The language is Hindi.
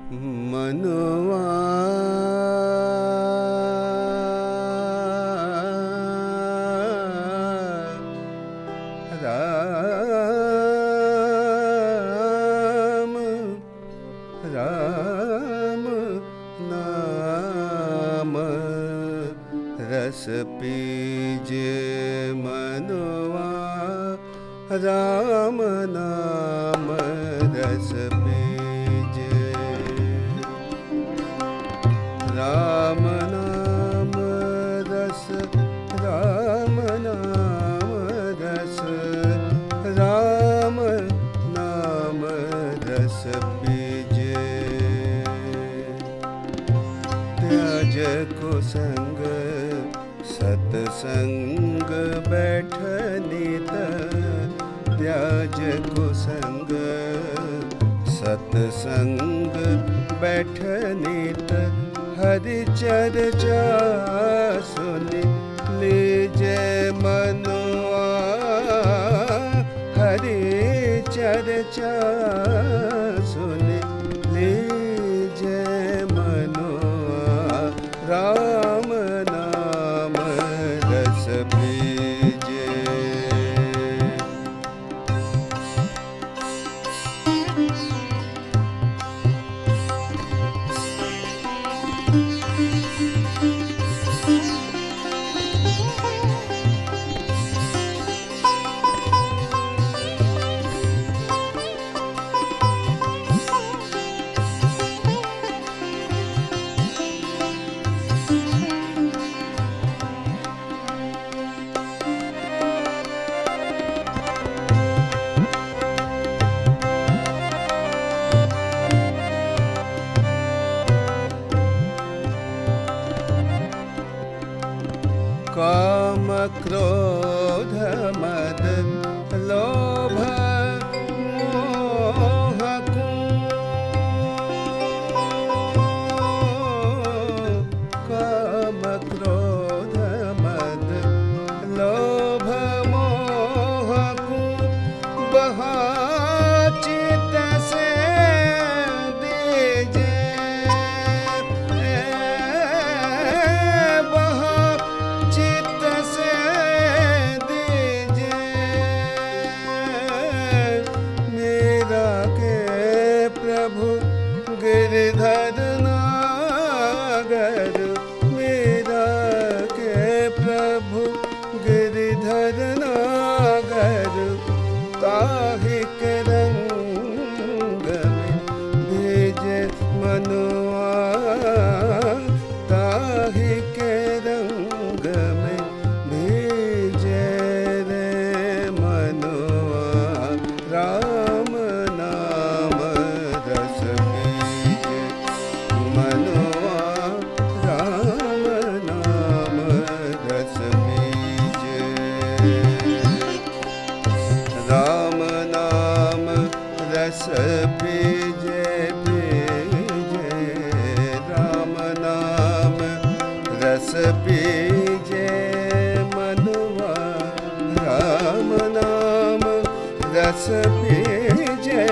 मनवा राम राम नाम रस पीजे मनवा राम नाम रस पीजे राम नाम रस राम नाम रस राम नाम रस पीजे त्याज को संग सत्संग बैठनित त्याज को संग सत्संग बैठनित हरि चर्चा सुन लीजे मनवा हरि चर्चा सुन लीजे मनवा राम नाम रस पीजे काम क्रोध मद लोभ मोह काम क्रोध मद लोभ मोह बहा चित से दीजे गिरधर नागर मेरा के प्रभु गिरधर नागर ताहि के रंग में भेजे मनवा ताहि के रंग में भेजे रे मनवा राम नाम रस मनवा राम नाम रस पीजे राम नाम रस पीजे पीजे राम नाम रस पीजे मनवा राम नाम रस पीजे